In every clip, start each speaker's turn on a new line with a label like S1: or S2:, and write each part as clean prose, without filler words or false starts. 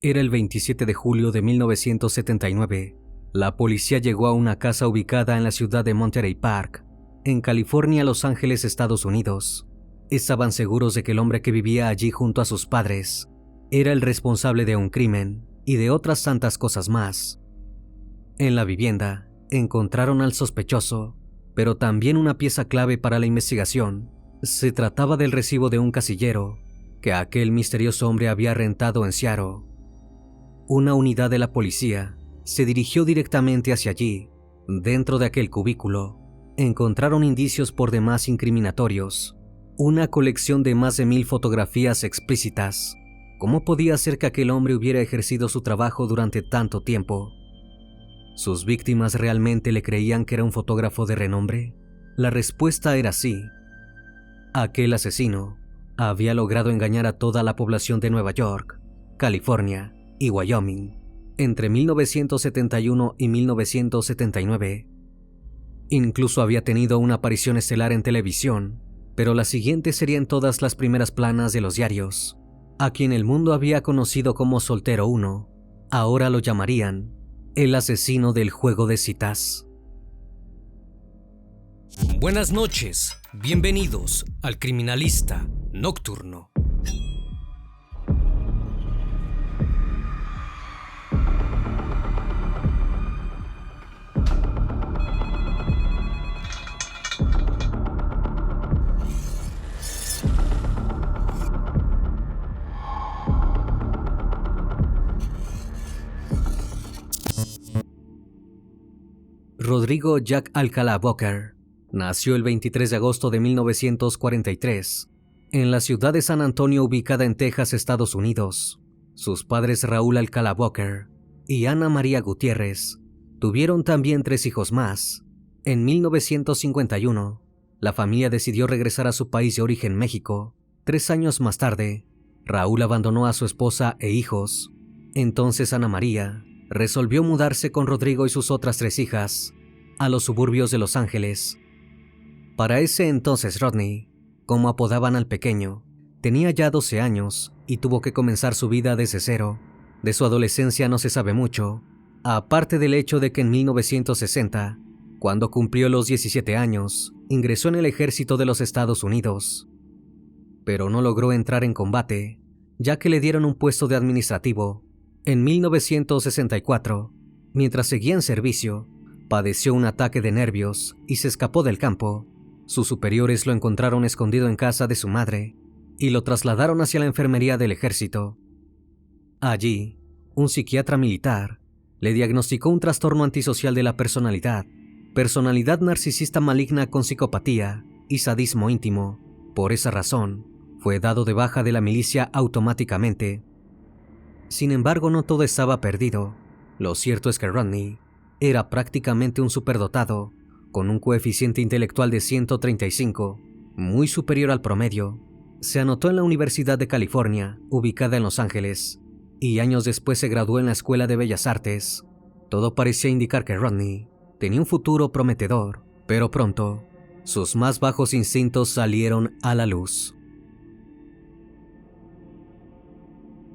S1: Era el 27 de julio de 1979. La policía llegó a una casa ubicada en la ciudad de Monterey Park, en California, Los Ángeles, Estados Unidos. Estaban seguros de que el hombre que vivía allí junto a sus padres era el responsable de un crimen y de otras tantas cosas más. En la vivienda encontraron al sospechoso, pero también una pieza clave para la investigación. Se trataba del recibo de un casillero que aquel misterioso hombre había rentado en Seattle. Una unidad de la policía se dirigió directamente hacia allí. Dentro de aquel cubículo encontraron indicios por demás incriminatorios, una colección de más de 1000 fotografías explícitas. ¿Cómo podía ser que aquel hombre hubiera ejercido su trabajo durante tanto tiempo? ¿Sus víctimas realmente le creían que era un fotógrafo de renombre? La respuesta era sí. Aquel asesino había logrado engañar a toda la población de Nueva York, California y Wyoming entre 1971 y 1979. Incluso había tenido una aparición estelar en televisión, pero la siguiente sería en todas las primeras planas de los diarios. A quien el mundo había conocido como Soltero 1, ahora lo llamarían el asesino del juego de citas.
S2: Buenas noches, bienvenidos al Criminalista Nocturno.
S1: Rodrigo Jack Alcalá Walker nació el 23 de agosto de 1943 en la ciudad de San Antonio, ubicada en Texas, Estados Unidos. Sus padres, Raúl Alcalá Walker y Ana María Gutiérrez, tuvieron también 3 hijos más. En 1951, la familia decidió regresar a su país de origen, México. 3 años más tarde, Raúl abandonó a su esposa e hijos. Entonces Ana María resolvió mudarse con Rodrigo y sus otras 3 hijas a los suburbios de Los Ángeles. Para ese entonces Rodney, como apodaban al pequeño, tenía ya 12 años y tuvo que comenzar su vida desde cero. De su adolescencia no se sabe mucho, aparte del hecho de que en 1960, cuando cumplió los 17 años, ingresó en el ejército de los Estados Unidos. Pero no logró entrar en combate, ya que le dieron un puesto de administrativo. En 1964, mientras seguía en servicio, padeció un ataque de nervios y se escapó del campo. Sus superiores lo encontraron escondido en casa de su madre y lo trasladaron hacia la enfermería del ejército. Allí, un psiquiatra militar le diagnosticó un trastorno antisocial de la personalidad narcisista maligna con psicopatía y sadismo íntimo. Por esa razón, fue dado de baja de la milicia automáticamente. Sin embargo, no todo estaba perdido. Lo cierto es que Rodney era prácticamente un superdotado, con un coeficiente intelectual de 135, muy superior al promedio. Se anotó en la Universidad de California, ubicada en Los Ángeles, y años después se graduó en la Escuela de Bellas Artes. Todo parecía indicar que Rodney tenía un futuro prometedor, pero pronto, sus más bajos instintos salieron a la luz.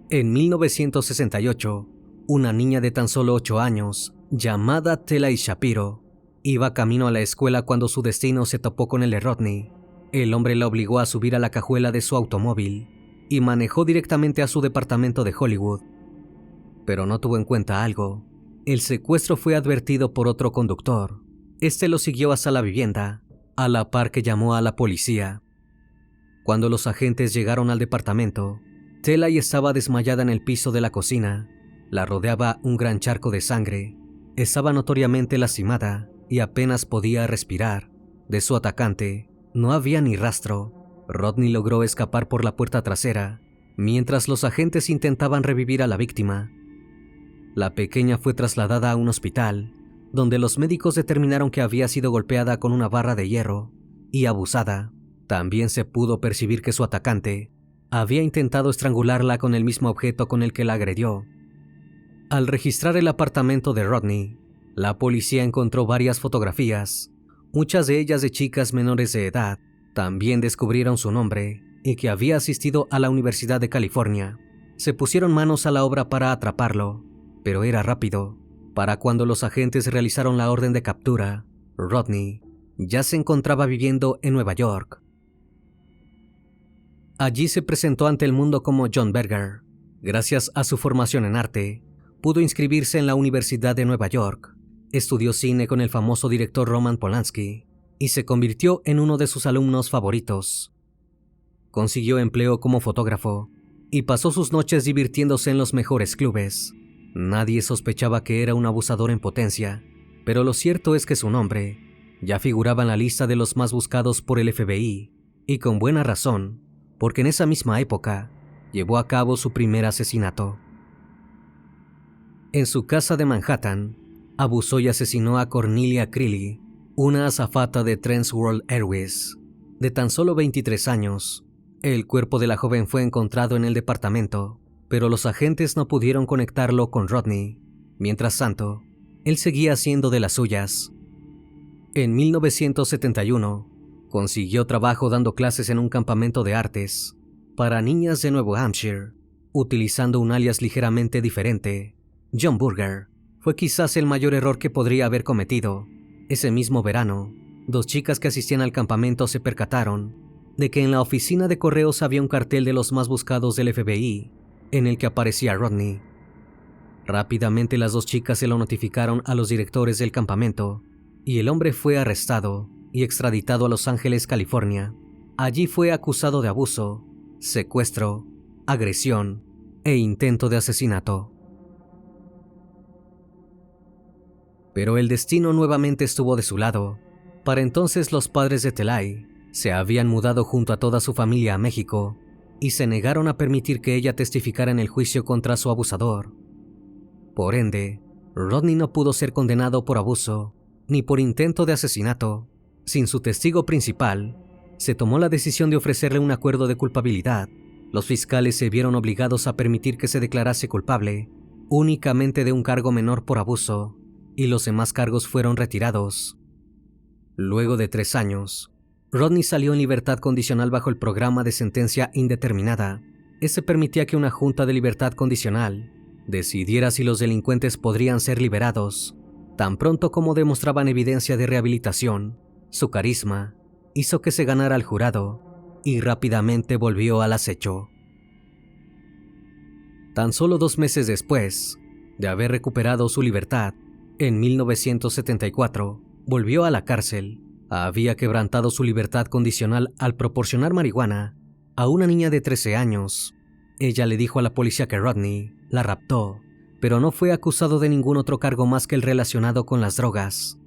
S1: En 1968, una niña de tan solo 8 años, llamada Telai Shapiro, iba camino a la escuela cuando su destino se topó con el de Rodney. El hombre la obligó a subir a la cajuela de su automóvil y manejó directamente a su departamento de Hollywood. Pero no tuvo en cuenta algo. El secuestro fue advertido por otro conductor. Este lo siguió hasta la vivienda, a la par que llamó a la policía. Cuando los agentes llegaron al departamento, Telai estaba desmayada en el piso de la cocina. La rodeaba un gran charco de sangre. Estaba notoriamente lastimada y apenas podía respirar. De su atacante no había ni rastro. Rodney logró escapar por la puerta trasera, mientras los agentes intentaban revivir a la víctima. La pequeña fue trasladada a un hospital, donde los médicos determinaron que había sido golpeada con una barra de hierro y abusada. También se pudo percibir que su atacante había intentado estrangularla con el mismo objeto con el que la agredió. Al registrar el apartamento de Rodney, la policía encontró varias fotografías, muchas de ellas de chicas menores de edad. También descubrieron su nombre y que había asistido a la Universidad de California. se pusieron manos a la obra para atraparlo, pero era rápido. Para cuando los agentes realizaron la orden de captura, Rodney ya se encontraba viviendo en Nueva York. Allí se presentó ante el mundo como John Berger. Gracias a su formación en arte, pudo inscribirse en la Universidad de Nueva York, estudió cine con el famoso director Roman Polanski y se convirtió en uno de sus alumnos favoritos. Consiguió empleo como fotógrafo y pasó sus noches divirtiéndose en los mejores clubes. Nadie sospechaba que era un abusador en potencia, pero lo cierto es que su nombre ya figuraba en la lista de los más buscados por el FBI, y con buena razón, porque en esa misma época llevó a cabo su primer asesinato. En su casa de Manhattan, abusó y asesinó a Cornelia Creeley, una azafata de Trans World Airways, de tan solo 23 años. El cuerpo de la joven fue encontrado en el departamento, pero los agentes no pudieron conectarlo con Rodney. Mientras tanto, él seguía haciendo de las suyas. En 1971, consiguió trabajo dando clases en un campamento de artes para niñas de Nuevo Hampshire, utilizando un alias ligeramente diferente. John Burger fue quizás el mayor error que podría haber cometido. Ese mismo verano, 2 chicas que asistían al campamento se percataron de que en la oficina de correos había un cartel de los más buscados del FBI, en el que aparecía Rodney. Rápidamente las 2 chicas se lo notificaron a los directores del campamento, y el hombre fue arrestado y extraditado a Los Ángeles, California. Allí fue acusado de abuso, secuestro, agresión e intento de asesinato. Pero el destino nuevamente estuvo de su lado. Para entonces los padres de Telay se habían mudado junto a toda su familia a México y se negaron a permitir que ella testificara en el juicio contra su abusador. Por ende, Rodney no pudo ser condenado por abuso ni por intento de asesinato. Sin su testigo principal, se tomó la decisión de ofrecerle un acuerdo de culpabilidad. Los fiscales se vieron obligados a permitir que se declarase culpable únicamente de un cargo menor por abuso, y los demás cargos fueron retirados. Luego de 3 años, Rodney salió en libertad condicional bajo el programa de sentencia indeterminada. Ese permitía que una junta de libertad condicional decidiera si los delincuentes podrían ser liberados. Tan pronto como demostraban evidencia de rehabilitación, su carisma hizo que se ganara al jurado y rápidamente volvió al acecho. Tan solo 2 meses después de haber recuperado su libertad, en 1974, volvió a la cárcel. Había quebrantado su libertad condicional al proporcionar marihuana a una niña de 13 años. Ella le dijo a la policía que Rodney la raptó, pero no fue acusado de ningún otro cargo más que el relacionado con las drogas.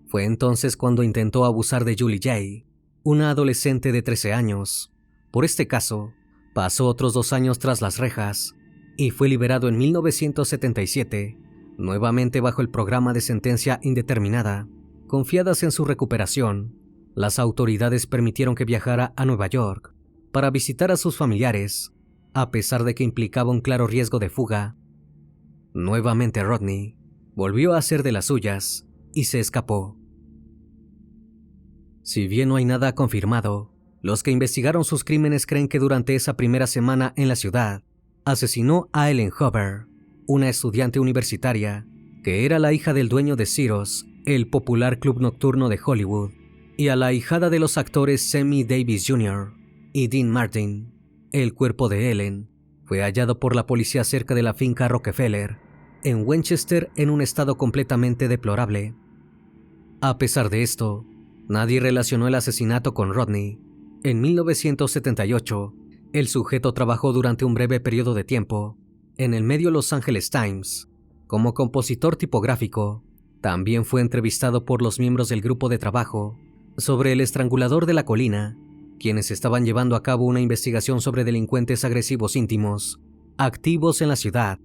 S1: Fue entonces cuando intentó abusar de Julie J., una adolescente de 13 años. Por este caso, pasó otros 2 años tras las rejas y fue liberado en 1977, nuevamente bajo el programa de sentencia indeterminada. Confiadas en su recuperación, las autoridades permitieron que viajara a Nueva York para visitar a sus familiares, a pesar de que implicaba un claro riesgo de fuga. Nuevamente Rodney volvió a hacer de las suyas y se escapó. Si bien no hay nada confirmado, los que investigaron sus crímenes creen que durante esa primera semana en la ciudad, asesinó a Ellen Hoover, una estudiante universitaria que era la hija del dueño de Ciro's, el popular club nocturno de Hollywood, y a la ahijada de los actores Sammy Davis Jr. y Dean Martin. El cuerpo de Ellen fue hallado por la policía cerca de la finca Rockefeller, en Winchester, en un estado completamente deplorable. A pesar de esto, nadie relacionó el asesinato con Rodney. En 1978, el sujeto trabajó durante un breve periodo de tiempo en el medio Los Angeles Times como compositor tipográfico. También fue entrevistado por los miembros del grupo de trabajo sobre el estrangulador de la colina, quienes estaban llevando a cabo una investigación sobre delincuentes agresivos íntimos, activos en la ciudad.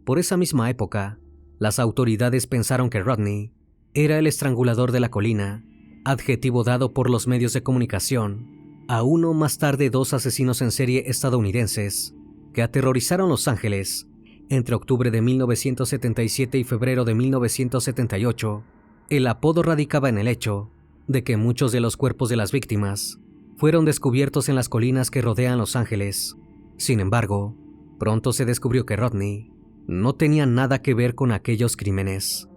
S1: Por esa misma época, las autoridades pensaron que Rodney era el estrangulador de la colina, adjetivo dado por los medios de comunicación a uno más tarde 2 asesinos en serie estadounidenses que aterrorizaron Los Ángeles entre octubre de 1977 y febrero de 1978. El apodo radicaba en el hecho de que muchos de los cuerpos de las víctimas fueron descubiertos en las colinas que rodean Los Ángeles. Sin embargo, Pronto se descubrió que Rodney no tenía nada que ver con aquellos crímenes.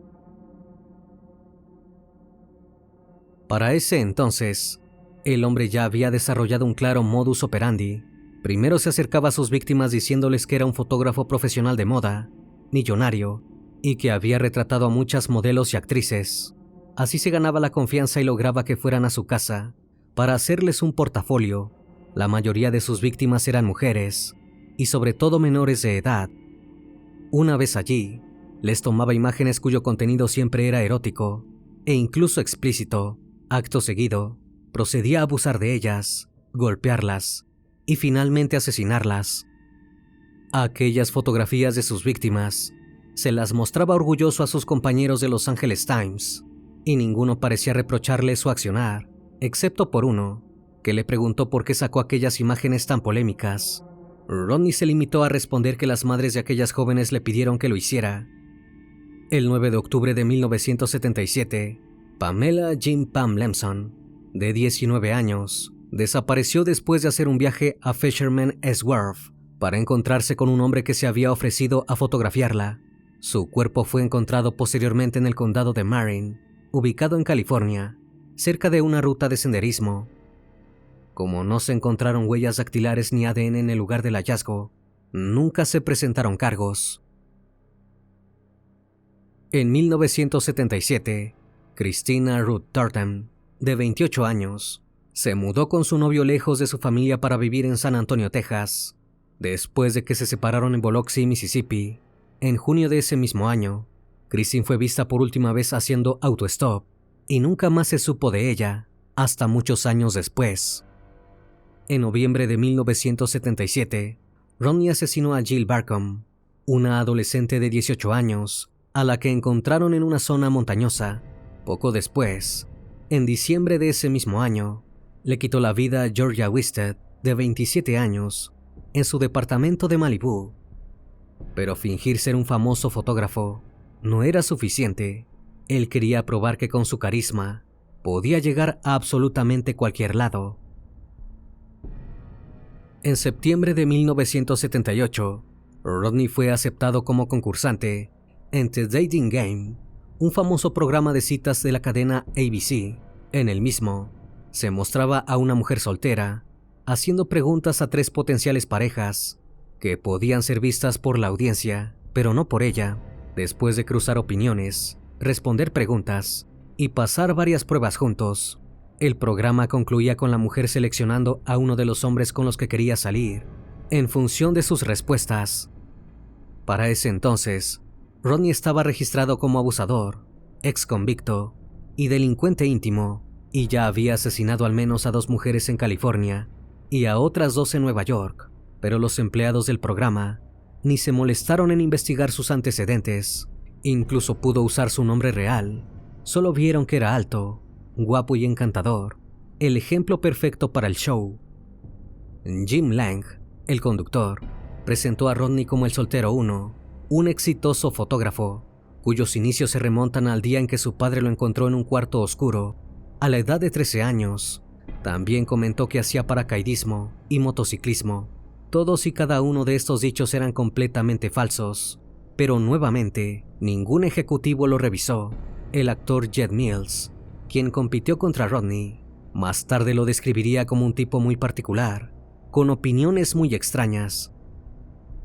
S1: Para ese entonces, el hombre ya había desarrollado un claro modus operandi. Primero se acercaba a sus víctimas diciéndoles que era un fotógrafo profesional de moda, millonario, y que había retratado a muchas modelos y actrices. Así se ganaba la confianza y lograba que fueran a su casa para hacerles un portafolio. La mayoría de sus víctimas eran mujeres, y sobre todo menores de edad. Una vez allí, les tomaba imágenes cuyo contenido siempre era erótico, e incluso explícito. Acto seguido, procedía a abusar de ellas, golpearlas y finalmente asesinarlas. Aquellas fotografías de sus víctimas se las mostraba orgulloso a sus compañeros de Los Angeles Times, y ninguno parecía reprocharle su accionar, excepto por uno, que le preguntó por qué sacó aquellas imágenes tan polémicas. Rodney se limitó a responder que las madres de aquellas jóvenes le pidieron que lo hiciera. El 9 de octubre de 1977, Pamela Jean Pam Lemson, de 19 años, desapareció después de hacer un viaje a Fisherman's Wharf para encontrarse con un hombre que se había ofrecido a fotografiarla. Su cuerpo fue encontrado posteriormente en el condado de Marin, ubicado en California, cerca de una ruta de senderismo. Como no se encontraron huellas dactilares ni ADN en el lugar del hallazgo, nunca se presentaron cargos. En 1977, Christina Ruth Thornton, de 28 años, se mudó con su novio lejos de su familia para vivir en San Antonio, Texas. Después de que se separaron en Biloxi, Mississippi, en junio de ese mismo año, Christine fue vista por última vez haciendo autostop y nunca más se supo de ella hasta muchos años después. En noviembre de 1977, Rodney asesinó a Jill Barcombe, una adolescente de 18 años, a la que encontraron en una zona montañosa. Poco después, en diciembre de ese mismo año, le quitó la vida a Georgia Wisted, de 27 años, en su departamento de Malibú. Pero fingir ser un famoso fotógrafo no era suficiente. Él quería probar que con su carisma podía llegar a absolutamente cualquier lado. En septiembre de 1978, Rodney fue aceptado como concursante en The Dating Game, un famoso programa de citas de la cadena ABC. En el mismo, se mostraba a una mujer soltera haciendo preguntas a 3 potenciales parejas que podían ser vistas por la audiencia, pero no por ella. Después de cruzar opiniones, responder preguntas y pasar varias pruebas juntos, el programa concluía con la mujer seleccionando a uno de los hombres con los que quería salir, en función de sus respuestas. Para ese entonces, Rodney estaba registrado como abusador, ex convicto y delincuente íntimo, y ya había asesinado al menos a 2 mujeres en California y a otras 2 en Nueva York, pero los empleados del programa ni se molestaron en investigar sus antecedentes. Incluso pudo usar su nombre real. Solo vieron que era alto, guapo y encantador, el ejemplo perfecto para el show. Jim Lang, el conductor, presentó a Rodney como el soltero 1, un exitoso fotógrafo, cuyos inicios se remontan al día en que su padre lo encontró en un cuarto oscuro, a la edad de 13 años. También comentó que hacía paracaidismo y motociclismo. Todos y cada uno de estos dichos eran completamente falsos, pero nuevamente, ningún ejecutivo lo revisó. El actor Jed Mills, quien compitió contra Rodney, más tarde lo describiría como un tipo muy particular, con opiniones muy extrañas.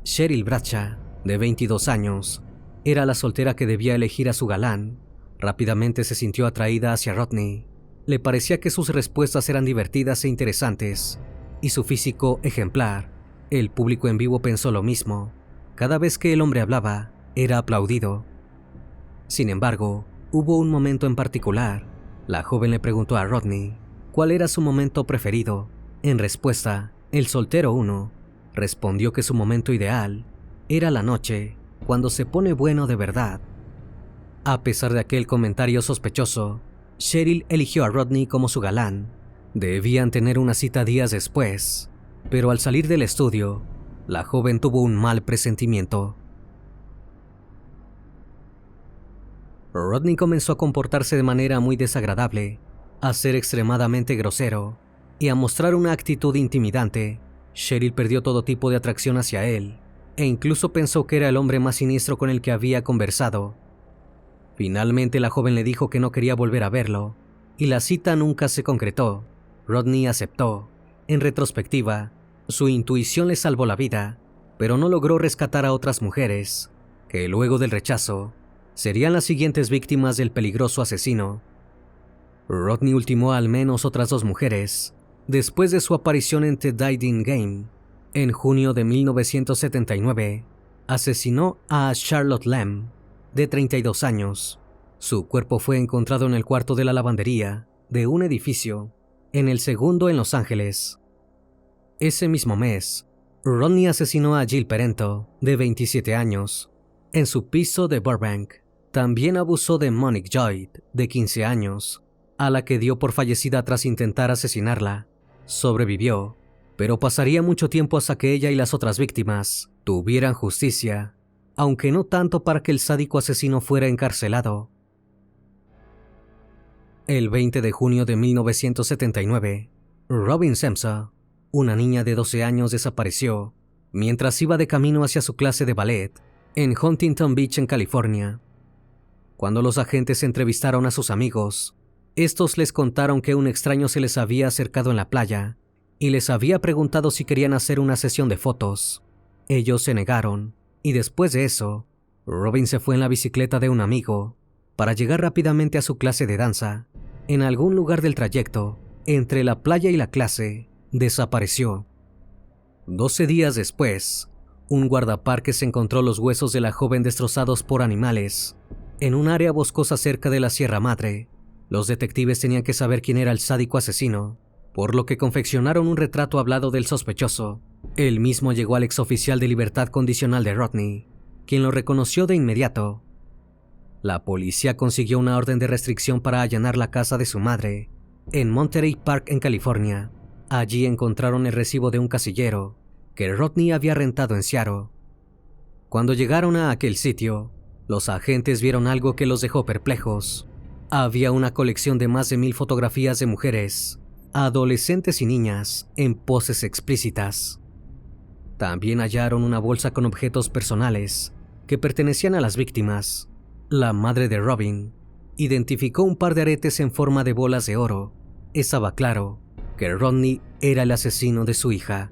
S1: Cheryl Bradshaw, de 22 años, era la soltera que debía elegir a su galán. Rápidamente se sintió atraída hacia Rodney. Le parecía que sus respuestas eran divertidas e interesantes, y su físico ejemplar. El público en vivo pensó lo mismo. Cada vez que el hombre hablaba, era aplaudido. Sin embargo, hubo un momento en particular. La joven le preguntó a Rodney cuál era su momento preferido. En respuesta, el soltero 1 respondió que su momento ideal era la noche, cuando se pone bueno de verdad. A pesar de aquel comentario sospechoso, Cheryl eligió a Rodney como su galán. Debían tener una cita días después, pero al salir del estudio, la joven tuvo un mal presentimiento. Rodney comenzó a comportarse de manera muy desagradable, a ser extremadamente grosero y a mostrar una actitud intimidante. Cheryl perdió todo tipo de atracción hacia él e incluso pensó que era el hombre más siniestro con el que había conversado. Finalmente la joven le dijo que no quería volver a verlo, y la cita nunca se concretó. Rodney aceptó. En retrospectiva, su intuición le salvó la vida, pero no logró rescatar a otras mujeres, que luego del rechazo, serían las siguientes víctimas del peligroso asesino. Rodney ultimó a al menos otras 2 mujeres, después de su aparición en The Dating Game. En junio de 1979, asesinó a Charlotte Lamb, de 32 años. Su cuerpo fue encontrado en el cuarto de la lavandería de un edificio, en el segundo en Los Ángeles. Ese mismo mes, Rodney asesinó a Jill Perento, de 27 años, en su piso de Burbank. También abusó de Monique Lloyd, de 15 años, a la que dio por fallecida tras intentar asesinarla. Sobrevivió, pero pasaría mucho tiempo hasta que ella y las otras víctimas tuvieran justicia, aunque no tanto para que el sádico asesino fuera encarcelado. El 20 de junio de 1979, Robin Semsa, una niña de 12 años, desapareció mientras iba de camino hacia su clase de ballet en Huntington Beach, en California. Cuando los agentes entrevistaron a sus amigos, estos les contaron que un extraño se les había acercado en la playa y les había preguntado si querían hacer una sesión de fotos. Ellos se negaron, y después de eso, Robin se fue en la bicicleta de un amigo para llegar rápidamente a su clase de danza. En algún lugar del trayecto, entre la playa y la clase, desapareció. 12 días después, un guardaparques encontró los huesos de la joven destrozados por animales en un área boscosa cerca de la Sierra Madre. Los detectives tenían que saber quién era el sádico asesino, por lo que confeccionaron un retrato hablado del sospechoso. Él mismo llegó al exoficial de libertad condicional de Rodney, quien lo reconoció de inmediato. La policía consiguió una orden de restricción para allanar la casa de su madre, en Monterey Park, en California. Allí encontraron el recibo de un casillero que Rodney había rentado en Seattle. Cuando llegaron a aquel sitio, los agentes vieron algo que los dejó perplejos. Había una colección de más de 1000 fotografías de mujeres, adolescentes y niñas en poses explícitas. También hallaron una bolsa con objetos personales que pertenecían a las víctimas. La madre de Robin identificó un par de aretes en forma de bolas de oro. Estaba claro que Rodney era el asesino de su hija.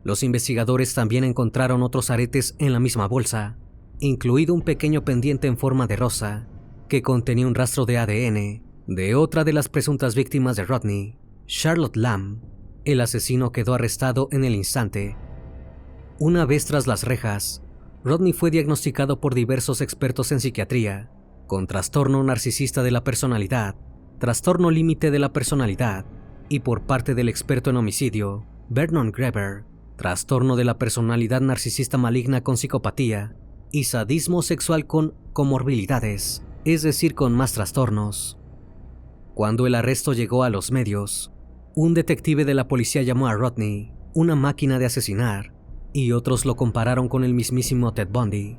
S1: Los investigadores también encontraron otros aretes en la misma bolsa, incluido un pequeño pendiente en forma de rosa que contenía un rastro de ADN de otra de las presuntas víctimas de Rodney, Charlotte Lamb. El asesino quedó arrestado en el instante. Una vez tras las rejas, Rodney fue diagnosticado por diversos expertos en psiquiatría con trastorno narcisista de la personalidad, trastorno límite de la personalidad, y por parte del experto en homicidio, Vernon Greber, trastorno de la personalidad narcisista maligna con psicopatía y sadismo sexual con comorbilidades, es decir, con más trastornos. Cuando el arresto llegó a los medios, un detective de la policía llamó a Rodney una máquina de asesinar, y otros lo compararon con el mismísimo Ted Bundy.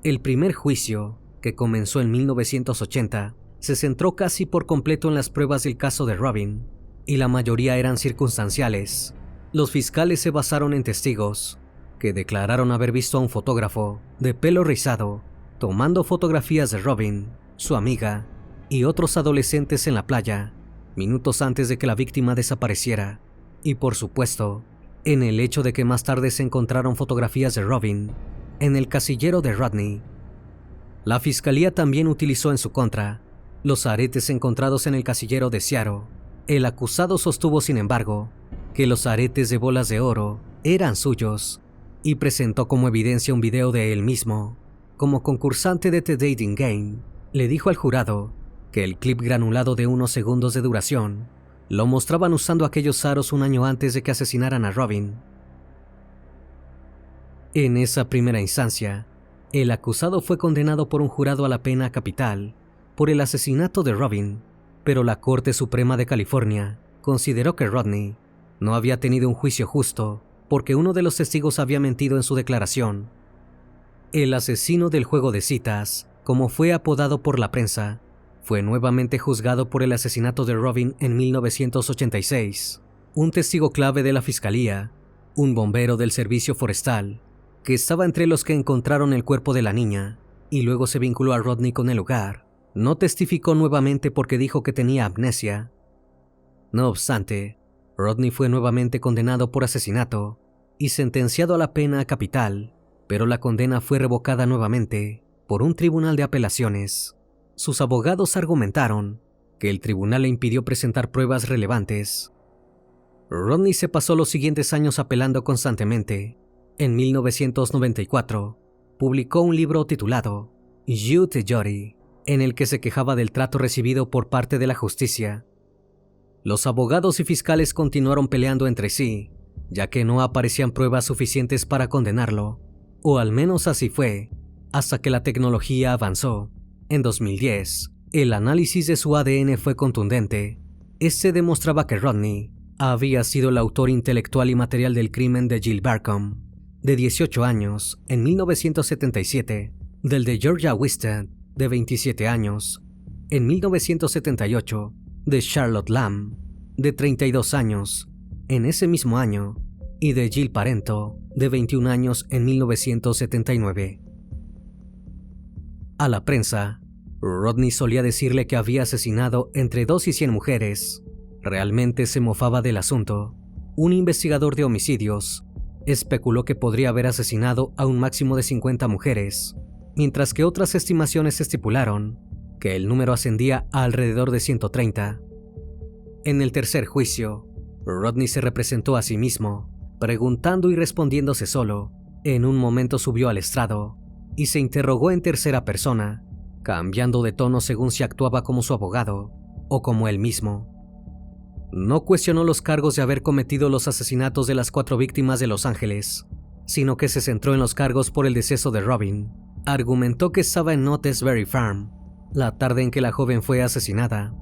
S1: El primer juicio, que comenzó en 1980, se centró casi por completo en las pruebas del caso de Robin, y la mayoría eran circunstanciales. Los fiscales se basaron en testigos, que declararon haber visto a un fotógrafo de pelo rizado tomando fotografías de Robin, su amiga y otros adolescentes en la playa, minutos antes de que la víctima desapareciera, y por supuesto, en el hecho de que más tarde se encontraron fotografías de Robin en el casillero de Rodney. La fiscalía también utilizó en su contra los aretes encontrados en el casillero de Seattle. El acusado sostuvo, sin embargo, que los aretes de bolas de oro eran suyos y presentó como evidencia un video de él mismo. Como concursante de The Dating Game, le dijo al jurado que el clip granulado de unos segundos de duración lo mostraban usando aquellos aros un año antes de que asesinaran a Robin. En esa primera instancia, el acusado fue condenado por un jurado a la pena capital por el asesinato de Robin, pero la Corte Suprema de California consideró que Rodney no había tenido un juicio justo porque uno de los testigos había mentido en su declaración. El asesino del juego de citas, como fue apodado por la prensa, fue nuevamente juzgado por el asesinato de Robin en 1986. Un testigo clave de la fiscalía un bombero del servicio forestal, que estaba entre los que encontraron el cuerpo de la niña y luego se vinculó a Rodney con el lugar, no testificó nuevamente porque dijo que tenía amnesia. No obstante, Rodney fue nuevamente condenado por asesinato y sentenciado a la pena capital, pero la condena fue revocada nuevamente por un tribunal de apelaciones. Sus abogados argumentaron que el tribunal le impidió presentar pruebas relevantes. Rodney se pasó los siguientes años apelando constantemente. En 1994, publicó un libro titulado You the Jury, en el que se quejaba del trato recibido por parte de la justicia. Los abogados y fiscales continuaron peleando entre sí, ya que no aparecían pruebas suficientes para condenarlo, o al menos así fue, hasta que la tecnología avanzó. En 2010, el análisis de su ADN fue contundente. Este demostraba que Rodney había sido el autor intelectual y material del crimen de Jill Barcombe, de 18 años, en 1977, del de Georgia Weston, de 27 años, en 1978, de Charlotte Lamb, de 32 años, en ese mismo año, y de Jill Parento, de 21 años, en 1979. A la prensa, Rodney solía decirle que había asesinado entre 2 y 100 mujeres. Realmente se mofaba del asunto. Un investigador de homicidios especuló que podría haber asesinado a un máximo de 50 mujeres, mientras que otras estimaciones estipularon que el número ascendía a alrededor de 130. En el tercer juicio, Rodney se representó a sí mismo, preguntando y respondiéndose solo. En un momento subió al estrado y se interrogó en tercera persona, cambiando de tono según si actuaba como su abogado o como él mismo. No cuestionó los cargos de haber cometido los asesinatos de las 4 víctimas de Los Ángeles, sino que se centró en los cargos por el deceso de Robin. Argumentó que estaba en Knott's Berry Farm la tarde en que la joven fue asesinada,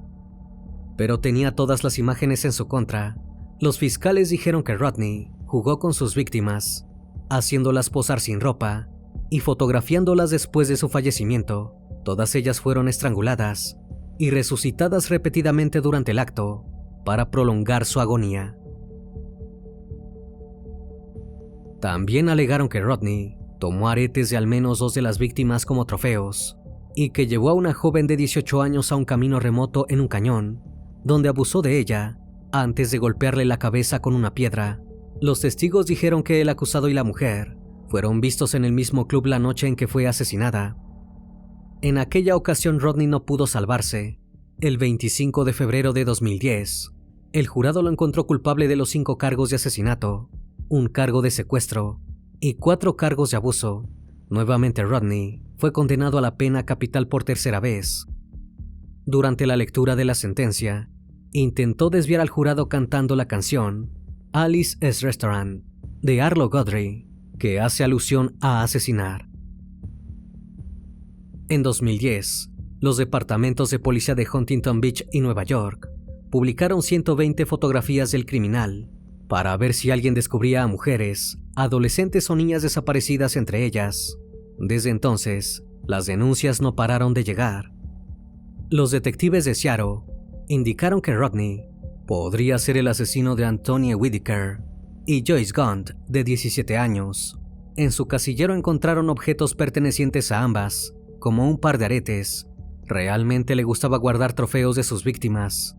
S1: pero tenía todas las imágenes en su contra. Los fiscales dijeron que Rodney jugó con sus víctimas, haciéndolas posar sin ropa y fotografiándolas después de su fallecimiento. Todas ellas fueron estranguladas y resucitadas repetidamente durante el acto para prolongar su agonía. También alegaron que Rodney tomó aretes de al menos 2 de las víctimas como trofeos y que llevó a una joven de 18 años a un camino remoto en un cañón, donde abusó de ella antes de golpearle la cabeza con una piedra. Los testigos dijeron que el acusado y la mujer fueron vistos en el mismo club la noche en que fue asesinada. En aquella ocasión Rodney no pudo salvarse. El 25 de febrero de 2010, el jurado lo encontró culpable de los 5 cargos de asesinato, 1 cargo de secuestro y 4 cargos de abuso. Nuevamente Rodney fue condenado a la pena capital por tercera vez. Durante la lectura de la sentencia, intentó desviar al jurado cantando la canción Alice's Restaurant de Arlo Guthrie, que hace alusión a asesinar. En 2010, los departamentos de policía de Huntington Beach y Nueva York publicaron 120 fotografías del criminal para ver si alguien descubría a mujeres, adolescentes o niñas desaparecidas entre ellas. Desde entonces, las denuncias no pararon de llegar. Los detectives de Seattle indicaron que Rodney podría ser el asesino de Antonia Whitaker y Joyce Gaunt, de 17 años. En su casillero encontraron objetos pertenecientes a ambas, como un par de aretes. Realmente le gustaba guardar trofeos de sus víctimas.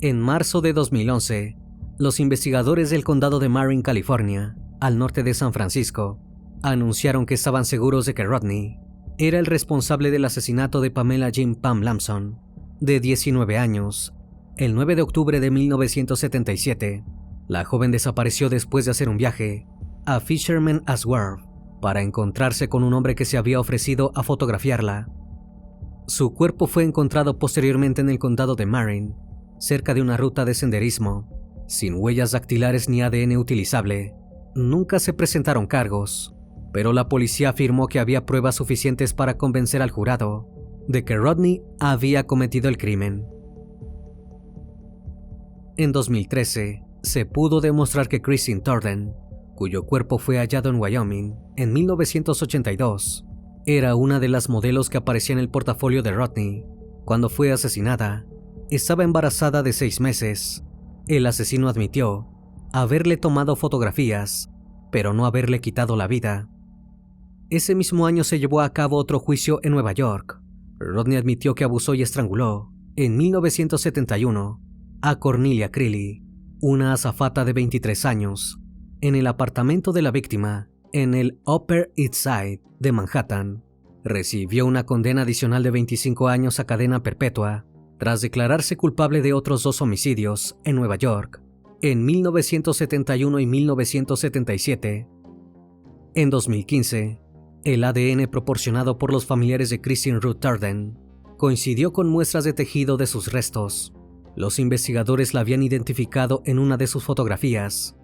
S1: En marzo de 2011, los investigadores del condado de Marin, California, al norte de San Francisco, anunciaron que estaban seguros de que Rodney era el responsable del asesinato de Pamela Jean Pam Lamson, de 19 años. El 9 de octubre de 1977, la joven desapareció después de hacer un viaje a Fisherman's Wharf para encontrarse con un hombre que se había ofrecido a fotografiarla. Su cuerpo fue encontrado posteriormente en el condado de Marin, cerca de una ruta de senderismo, sin huellas dactilares ni ADN utilizable. Nunca se presentaron cargos, pero la policía afirmó que había pruebas suficientes para convencer al jurado de que Rodney había cometido el crimen. En 2013, se pudo demostrar que Christine Torden, cuyo cuerpo fue hallado en Wyoming en 1982, era una de las modelos que aparecía en el portafolio de Rodney. Cuando fue asesinada, estaba embarazada de 6 meses. El asesino admitió haberle tomado fotografías, pero no haberle quitado la vida. Ese mismo año se llevó a cabo otro juicio en Nueva York. Rodney admitió que abusó y estranguló, en 1971, a Cornelia Creeley, una azafata de 23 años, en el apartamento de la víctima, en el Upper East Side de Manhattan. Recibió una condena adicional de 25 años a cadena perpetua, tras declararse culpable de otros 2 homicidios en Nueva York, en 1971 y 1977. En 2015, el ADN proporcionado por los familiares de Christine Ruth Turden coincidió con muestras de tejido de sus restos. Los investigadores la habían identificado en una de sus fotografías.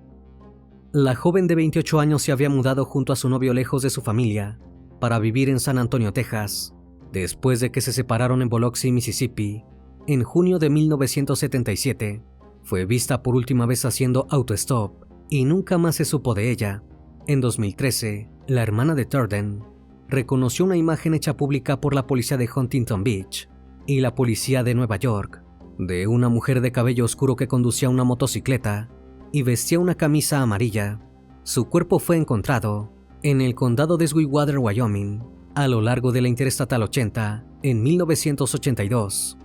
S1: La joven de 28 años se había mudado junto a su novio lejos de su familia para vivir en San Antonio, Texas, después de que se separaron en Biloxi, Mississippi, en junio de 1977. Fue vista por última vez haciendo autostop y nunca más se supo de ella. En 2013, la hermana de Turden reconoció una imagen hecha pública por la policía de Huntington Beach y la policía de Nueva York de una mujer de cabello oscuro que conducía una motocicleta y vestía una camisa amarilla. Su cuerpo fue encontrado en el condado de Sweetwater, Wyoming, a lo largo de la Interestatal 80 en 1982.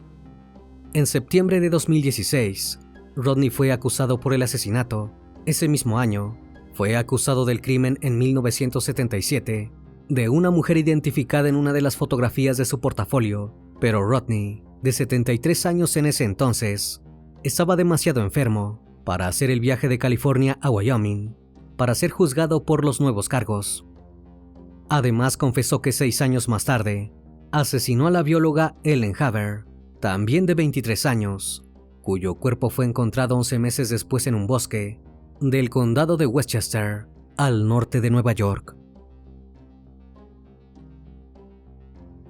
S1: En septiembre de 2016, Rodney fue acusado por el asesinato. Ese mismo año, fue acusado del crimen en 1977 de una mujer identificada en una de las fotografías de su portafolio, pero Rodney, de 73 años en ese entonces, estaba demasiado enfermo para hacer el viaje de California a Wyoming para ser juzgado por los nuevos cargos. Además, confesó que 6 años más tarde asesinó a la bióloga Ellen Haber, también de 23 años, cuyo cuerpo fue encontrado 11 meses después en un bosque del condado de Westchester, al norte de Nueva York.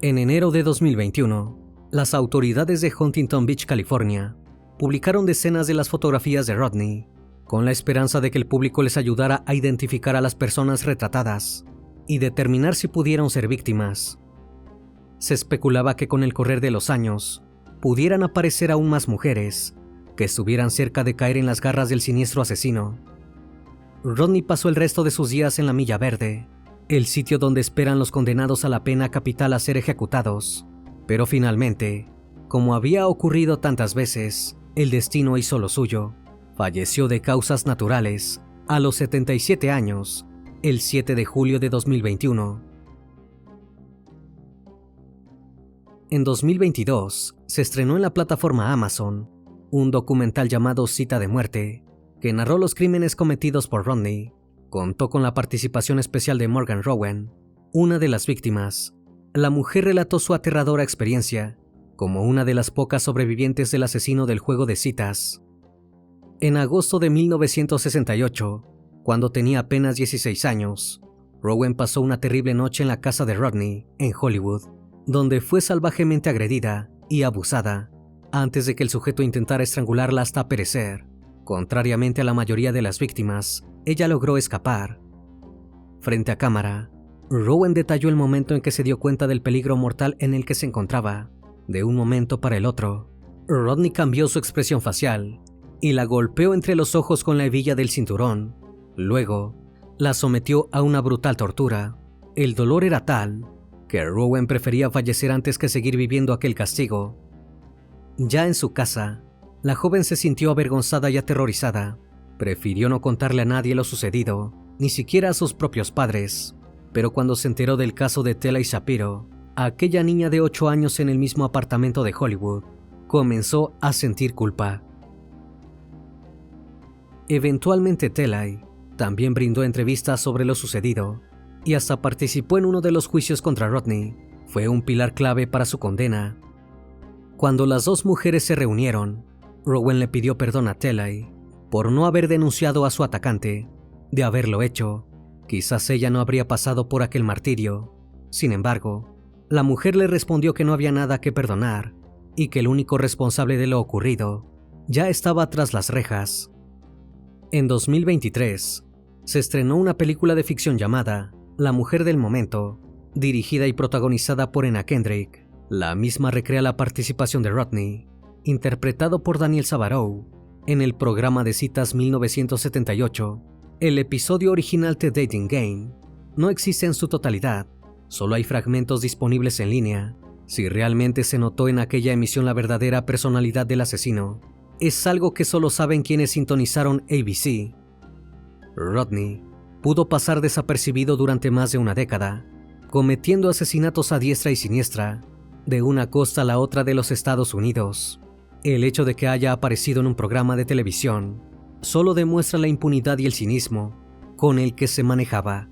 S1: En enero de 2021, las autoridades de Huntington Beach, California, publicaron decenas de las fotografías de Rodney, con la esperanza de que el público les ayudara a identificar a las personas retratadas y determinar si pudieron ser víctimas. Se especulaba que con el correr de los años, pudieran aparecer aún más mujeres que estuvieran cerca de caer en las garras del siniestro asesino. Rodney pasó el resto de sus días en la Milla Verde, el sitio donde esperan los condenados a la pena capital a ser ejecutados. Pero finalmente, como había ocurrido tantas veces, el destino hizo lo suyo. Falleció de causas naturales a los 77 años, el 7 de julio de 2021. En 2022, se estrenó en la plataforma Amazon un documental llamado Cita de Muerte, que narró los crímenes cometidos por Rodney. Contó con la participación especial de Morgan Rowan, una de las víctimas. La mujer relató su aterradora experiencia como una de las pocas sobrevivientes del asesino del juego de citas. En agosto de 1968, cuando tenía apenas 16 años, Rowan pasó una terrible noche en la casa de Rodney, en Hollywood, donde fue salvajemente agredida y abusada antes de que el sujeto intentara estrangularla hasta perecer. Contrariamente a la mayoría de las víctimas, ella logró escapar. Frente a cámara, Rowan detalló el momento en que se dio cuenta del peligro mortal en el que se encontraba. De un momento para el otro, Rodney cambió su expresión facial y la golpeó entre los ojos con la hebilla del cinturón. Luego, la sometió a una brutal tortura. El dolor era tal que Rowan prefería fallecer antes que seguir viviendo aquel castigo. Ya en su casa, la joven se sintió avergonzada y aterrorizada. Prefirió no contarle a nadie lo sucedido, ni siquiera a sus propios padres. Pero cuando se enteró del caso de Telai Shapiro, aquella niña de 8 años en el mismo apartamento de Hollywood, comenzó a sentir culpa. Eventualmente Telai también brindó entrevistas sobre lo sucedido y hasta participó en uno de los juicios contra Rodney. Fue un pilar clave para su condena. Cuando las dos mujeres se reunieron, Rowan le pidió perdón a Telai por no haber denunciado a su atacante. De haberlo hecho, quizás ella no habría pasado por aquel martirio. Sin embargo, la mujer le respondió que no había nada que perdonar y que el único responsable de lo ocurrido ya estaba tras las rejas. En 2023, se estrenó una película de ficción llamada La Mujer del Momento, dirigida y protagonizada por Anna Kendrick. La misma recrea la participación de Rodney, interpretado por Daniel Sabarow, En el programa de citas 1978, el episodio original de Dating Game no existe en su totalidad, solo hay fragmentos disponibles en línea. Si realmente se notó en aquella emisión la verdadera personalidad del asesino, es algo que solo saben quienes sintonizaron ABC. Rodney pudo pasar desapercibido durante más de una década, cometiendo asesinatos a diestra y siniestra, de una costa a la otra de los Estados Unidos. El hecho de que haya aparecido en un programa de televisión solo demuestra la impunidad y el cinismo con el que se manejaba.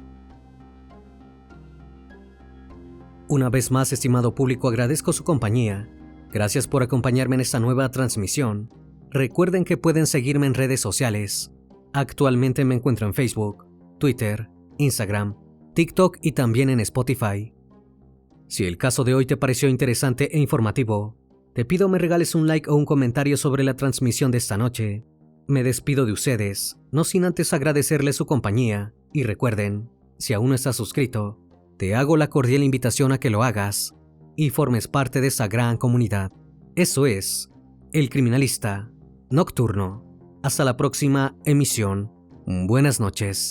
S1: Una vez más, estimado público, agradezco su compañía. Gracias por acompañarme en esta nueva transmisión. Recuerden que pueden seguirme en redes sociales. Actualmente me encuentro en Facebook, Twitter, Instagram, TikTok y también en Spotify. Si el caso de hoy te pareció interesante e informativo, te pido me regales un like o un comentario sobre la transmisión de esta noche. Me despido de ustedes, no sin antes agradecerles su compañía, y recuerden, si aún no estás suscrito, te hago la cordial invitación a que lo hagas y formes parte de esa gran comunidad. Eso es, El Criminalista Nocturno. Hasta la próxima emisión. Buenas noches.